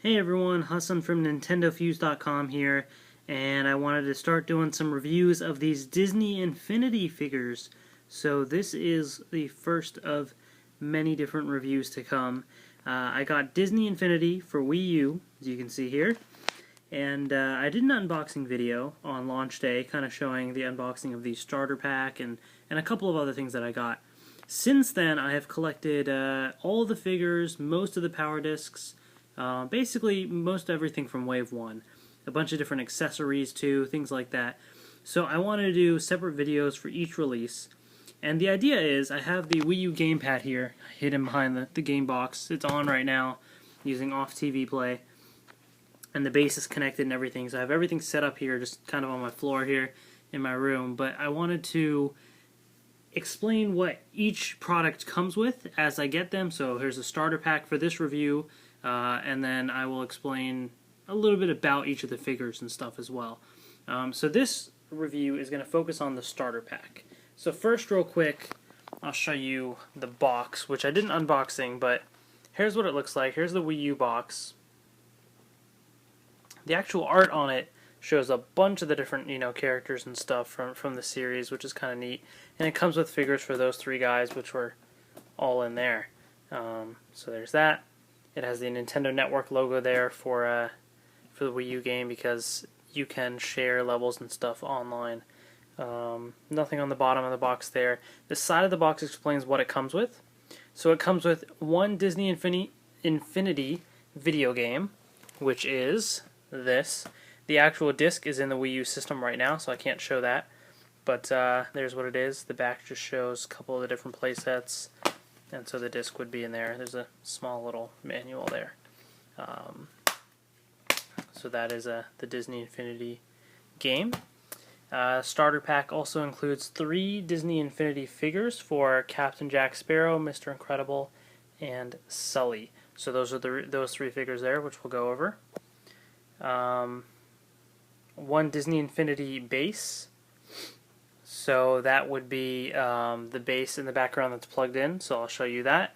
Hey everyone, Hassan from NintendoFuse.com here, and I wanted to start doing some reviews of these Disney Infinity figures. So this is the first of many different reviews to come. I got Disney Infinity for Wii U, as you can see here, and I did an unboxing video on launch day, kind of showing the unboxing of the starter pack and a couple of other things that I got. Since then, I have collected all the figures, most of the power discs, basically most everything from Wave 1. A bunch of different accessories too, things like that. So I wanted to do separate videos for each release. And the idea is, I have the Wii U gamepad here, hidden behind the game box. It's on right now, using off TV play. And the base is connected and everything, so I have everything set up here, just kind of on my floor here in my room. But I wanted to explain what each product comes with as I get them. So here's a starter pack for this review, and then I will explain a little bit about each of the figures and stuff as well. So this review is going to focus on the starter pack. So first, real quick, I'll show you the box, which I didn't unboxing, but here's what it looks like. Here's the Wii U box. The actual art on it shows a bunch of the different, characters and stuff from the series, which is kind of neat. And it comes with figures for those three guys, which were all in there. So there's that. It has the Nintendo Network logo there for the Wii U game, because you can share levels and stuff online. Nothing on the bottom of the box there. The side of the box explains what it comes with. So it comes with one Disney Infinity video game, which is this. The actual disc is in the Wii U system right now, so I can't show that. But there's what it is. The back just shows a couple of the different play sets, and so the disc would be in there. There's a small little manual there. So that is the Disney Infinity game. Starter pack also includes 3 Disney Infinity figures for Captain Jack Sparrow, Mr. Incredible, and Sully. So those are those 3 figures there, which we'll go over. One Disney Infinity base. So that would be the base in the background that's plugged in, so I'll show you that.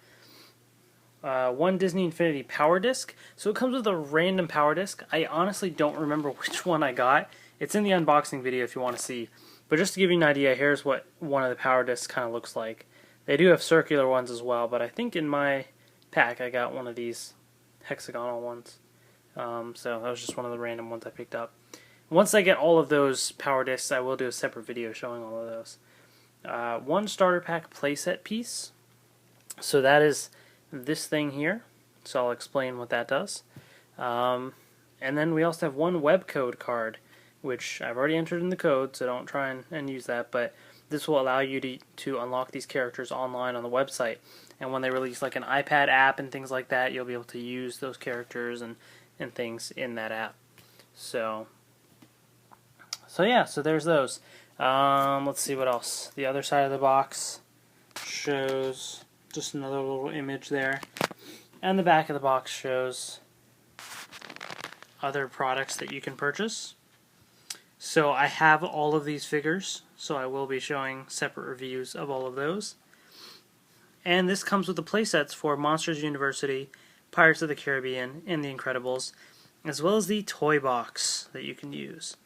One Disney Infinity power disc. So it comes with a random power disc. I honestly don't remember which one I got. It's in the unboxing video if you want to see. But just to give you an idea, here's what one of the power discs kind of looks like. They do have circular ones as well, but I think in my pack I got one of these hexagonal ones. So that was just one of the random ones I picked up. Once I get all of those power discs, I will do a separate video showing all of those. One starter pack playset piece. So that is this thing here. So I'll explain what that does. And then we also have one web code card, which I've already entered in the code, so don't try and use that. But this will allow you to unlock these characters online on the website. And when they release like an iPad app and things like that, you'll be able to use those characters and things in that app. So yeah, so there's those. Let's see what else. The other side of the box shows just another little image there. And the back of the box shows other products that you can purchase. So I have all of these figures, so I will be showing separate reviews of all of those. And this comes with the playsets for Monsters University, Pirates of the Caribbean, and The Incredibles, as well as the toy box that you can use.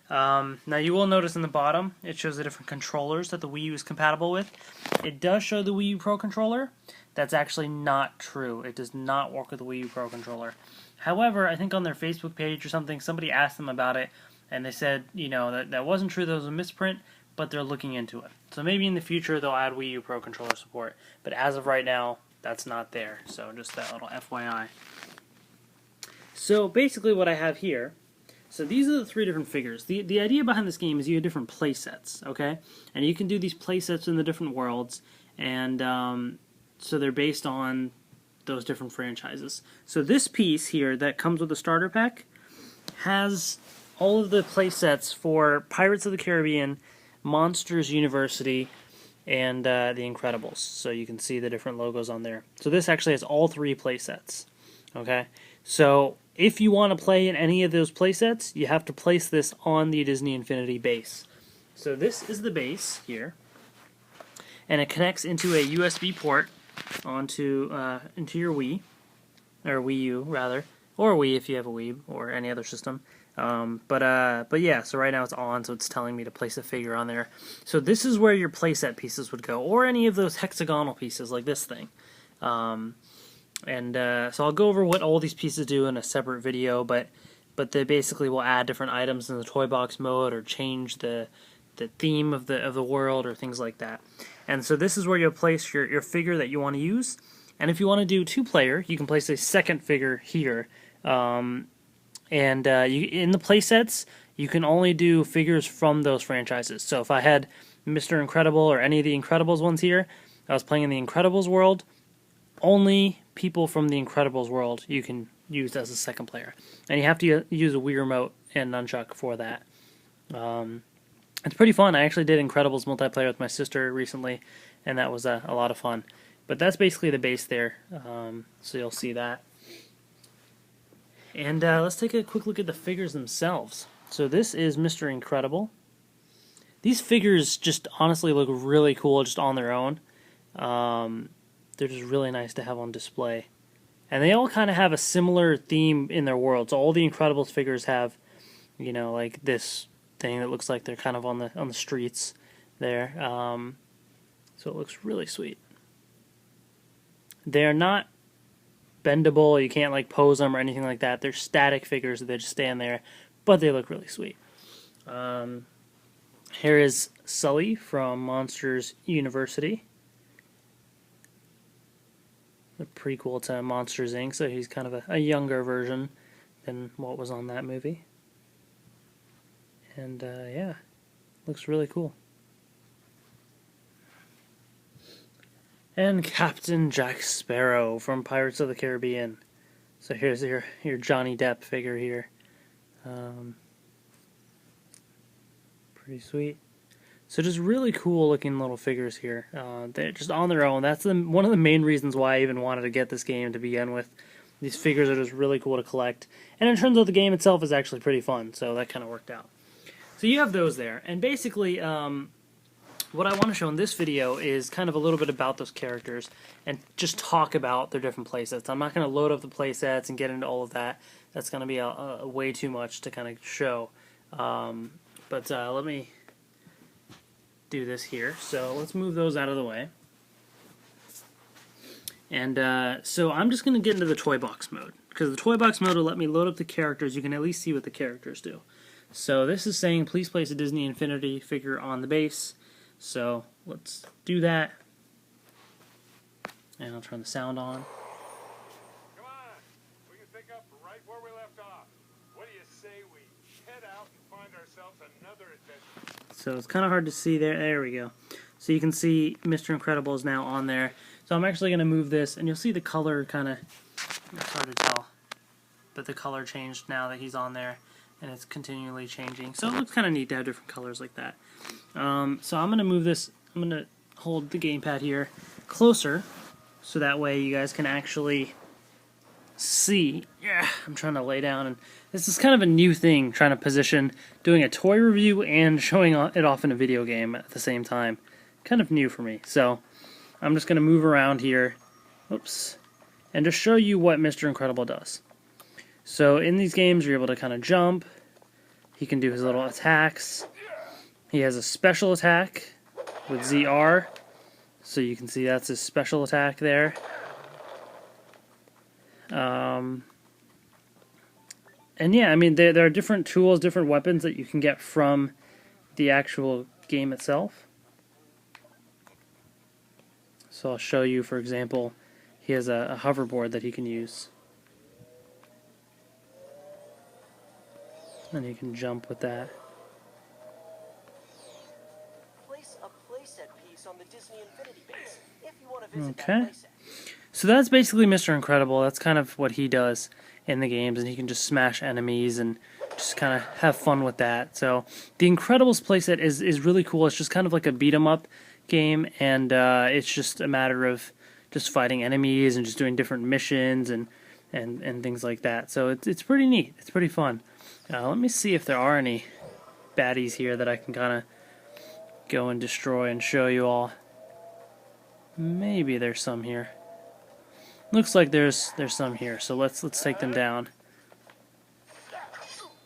Now you will notice in the bottom it shows the different controllers that the Wii U is compatible with. It does show the Wii U Pro Controller. That's actually not true. It does not work with the Wii U Pro Controller. However, I think on their Facebook page or something, somebody asked them about it, and they said, that wasn't true, that was a misprint, but they're looking into it. So maybe in the future they'll add Wii U Pro Controller support. But as of right now, that's not there. So just that little FYI. So basically what I have here, so these are the 3 different figures. The idea behind this game is you have different play sets, okay? And you can do these play sets in the different worlds, and so they're based on those different franchises. So this piece here that comes with the starter pack has all of the play sets for Pirates of the Caribbean, Monsters University, and The Incredibles. So you can see the different logos on there. So this actually has all 3 play sets, okay? So if you want to play in any of those playsets, you have to place this on the Disney Infinity base. So this is the base here, and it connects into a USB port onto into your Wii, or Wii U rather, or Wii if you have a Wii or any other system. But yeah, so right now it's on, so it's telling me to place a figure on there. So this is where your playset pieces would go, or any of those hexagonal pieces like this thing. So I'll go over what all these pieces do in a separate video, but they basically will add different items in the toy box mode or change the theme of the world or things like that. And so this is where you'll place your figure that you want to use. And if you want to do 2-player, you can place a second figure here. In the playsets, you can only do figures from those franchises. So if I had Mr. Incredible or any of the Incredibles ones here, I was playing in the Incredibles world, only people from the Incredibles world you can use as a second player. And you have to use a Wii Remote and Nunchuck for that. It's pretty fun. I actually did Incredibles multiplayer with my sister recently, and that was a lot of fun. But that's basically the base there, so you'll see that. And let's take a quick look at the figures themselves. So this is Mr. Incredible. These figures just honestly look really cool just on their own. They're just really nice to have on display. And they all kind of have a similar theme in their world. So all the Incredibles figures have, you know, like this thing that looks like they're kind of on the streets there. So it looks really sweet. They're not bendable. You can't like pose them or anything like that. They're static figures. They just stand there, but they look really sweet. Here is Sully from Monsters University, the prequel to Monsters Inc. So he's kind of a younger version than what was on that movie. And yeah, looks really cool. And Captain Jack Sparrow from Pirates of the Caribbean. So here's your Johnny Depp figure here. Pretty sweet. So just really cool looking little figures here. They're just on their own. That's one of the main reasons why I even wanted to get this game to begin with. These figures are just really cool to collect. And it turns out the game itself is actually pretty fun, so that kind of worked out. So you have those there. And basically, what I want to show in this video is kind of a little bit about those characters and just talk about their different playsets. I'm not going to load up the playsets and get into all of that. That's going to be a way too much to kind of show. But let me do this here. So let's move those out of the way. And so I'm just going to get into the toy box mode, because the toy box mode will let me load up the characters. You can at least see what the characters do. So this is saying please place a Disney Infinity figure on the base. So let's do that. And I'll turn the sound on. Come on, we can pick up right where we left off. What do you say we head out and find ourselves another adventure? So it's kind of hard to see there. There we go. So you can see Mr. Incredible is now on there. So I'm actually going to move this, and you'll see the color kind of, it's hard to tell, but the color changed now that he's on there, and it's continually changing. So it looks kind of neat to have different colors like that. So I'm going to move this, I'm going to hold the gamepad here closer, so that way you guys can actually see. Yeah, I'm trying to lay down, and this is kind of a new thing, trying to position, doing a toy review and showing it off in a video game at the same time. Kind of new for me. So I'm just going to move around here, oops, and just show you what Mr. Incredible does. So in these games, you're able to kind of jump. He can do his little attacks. He has a special attack with ZR, so you can see that's his special attack there. And yeah, I mean, there are different tools, different weapons that you can get from the actual game itself. So I'll show you, for example, he has a hoverboard that he can use. And you can jump with that. Place a playset piece on the Disney Infinity base if you want to visit Okay. that playset. So that's basically Mr. Incredible. That's kind of what he does in the games, and he can just smash enemies and just kind of have fun with that. So the Incredibles playset is really cool. It's just kind of like a beat-em-up game, and it's just a matter of just fighting enemies and just doing different missions and things like that. So it's pretty neat. It's pretty fun. Let me see if there are any baddies here that I can kind of go and destroy and show you all. Maybe there's some here. Looks like there's some here, so let's take them down.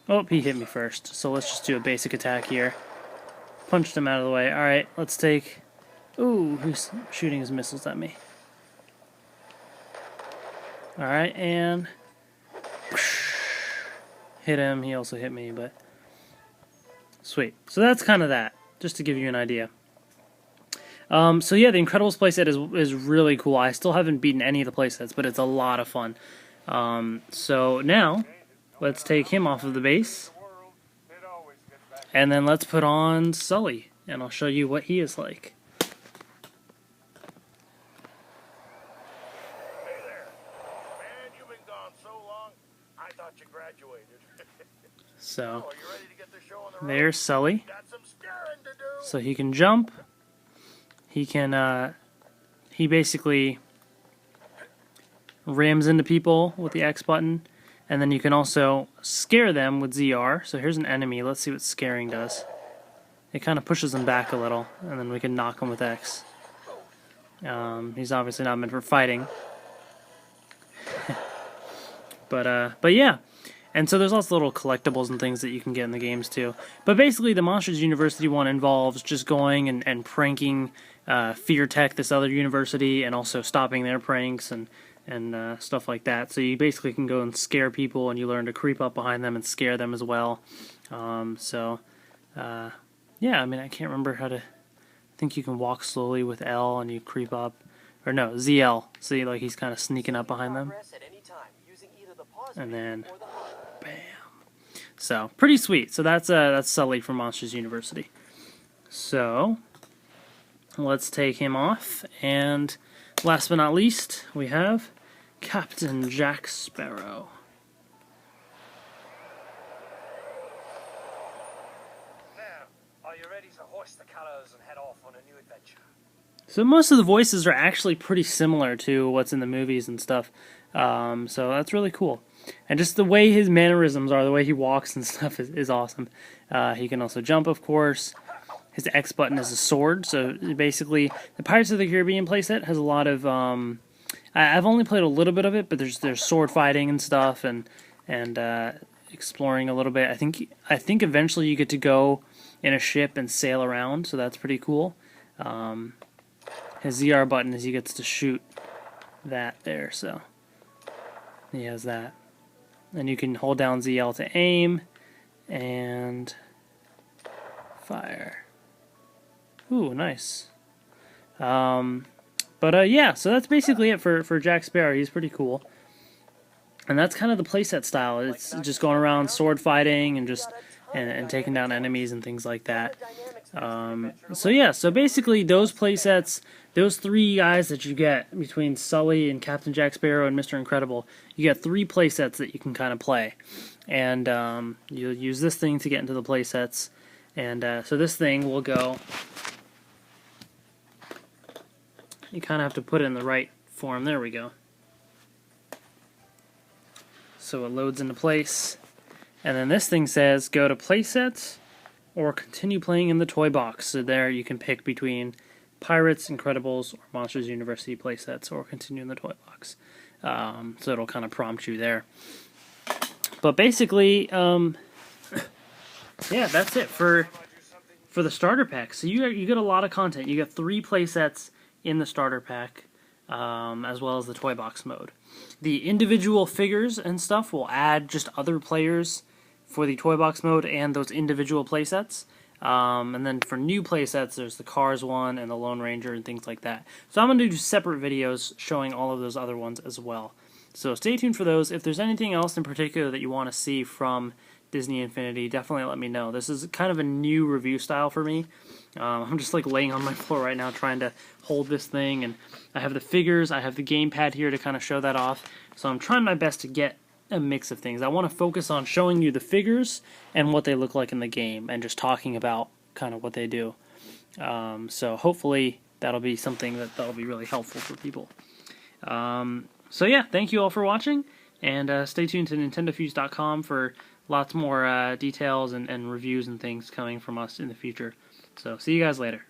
Oh, he hit me first. So let's just do a basic attack here. Punched him out of the way. Alright, let's take... Ooh, who's shooting his missiles at me? Alright, and... Hit him. He also hit me, but... Sweet. So that's kind of that, just to give you an idea. So yeah, the Incredibles playset is really cool. I still haven't beaten any of the playsets, but it's a lot of fun. So now, let's take him off of the base. And then let's put on Sully, and I'll show you what he is like. Hey there. Man, you've been gone so long, I thought you graduated. So, Are you ready to get the show on the road? there's Sully. Got some scaring to do. So he can jump. He can, he basically rams into people with the X button. And then you can also scare them with ZR. So here's an enemy. Let's see what scaring does. It kind of pushes them back a little, and then we can knock him with X. He's obviously not meant for fighting. But yeah. And so there's lots of little collectibles and things that you can get in the games too. But basically the Monsters University one involves just going and pranking Fear Tech, this other university, and also stopping their pranks and stuff like that. So you basically can go and scare people, and you learn to creep up behind them and scare them as well. Yeah, I mean, I can't remember how to... I think you can walk slowly with L and you creep up. Or no, ZL. See, like he's kind of sneaking up behind them. And then... Bam. So, pretty sweet. So that's Sully from Monsters University. So, let's take him off. And last but not least, we have Captain Jack Sparrow. Now, are you ready to hoist the colors and head off on a new adventure? So most of the voices are actually pretty similar to what's in the movies and stuff. So that's really cool. And just the way his mannerisms are, the way he walks and stuff is awesome. He can also jump, of course. His X button is a sword, so basically the Pirates of the Caribbean playset has a lot of... I've only played a little bit of it, but there's sword fighting and stuff, and exploring a little bit. I think eventually you get to go in a ship and sail around, so that's pretty cool. His ZR button is he gets to shoot that there, so he has that. And you can hold down ZL to aim and fire. Ooh, nice. Yeah, so that's basically it for Jack Sparrow. He's pretty cool. And that's kind of the playset style. It's just going around sword fighting and just and taking down enemies and things like that. So yeah, so basically those playsets, those three guys that you get between Sully and Captain Jack Sparrow and Mr. Incredible, you get three playsets that you can kind of play. And you'll use this thing to get into the playsets. And so this thing will go... You kind of have to put it in the right form. There we go. So it loads into place. And then this thing says, go to playsets or continue playing in the toy box. So there you can pick between Pirates, Incredibles, or Monsters University playsets, or continue in the toy box. So it'll kind of prompt you there. But basically, yeah, that's it for the starter pack. So you get a lot of content. You get 3 playsets in the starter pack, as well as the toy box mode. The individual figures and stuff will add just other players for the toy box mode and those individual playsets. And then for new playsets, there's the Cars one and the Lone Ranger and things like that. So I'm going to do separate videos showing all of those other ones as well. So stay tuned for those. If there's anything else in particular that you want to see from Disney Infinity, definitely let me know. This is kind of a new review style for me. I'm just like laying on my floor right now trying to hold this thing, and I have the figures, I have the gamepad here to kind of show that off. So I'm trying my best to get a mix of things. I want to focus on showing you the figures and what they look like in the game, and just talking about kind of what they do. So hopefully that'll be something that'll be really helpful for people. So yeah, thank you all for watching, and stay tuned to NintendoFuse.com for lots more details and reviews and things coming from us in the future. So see you guys later.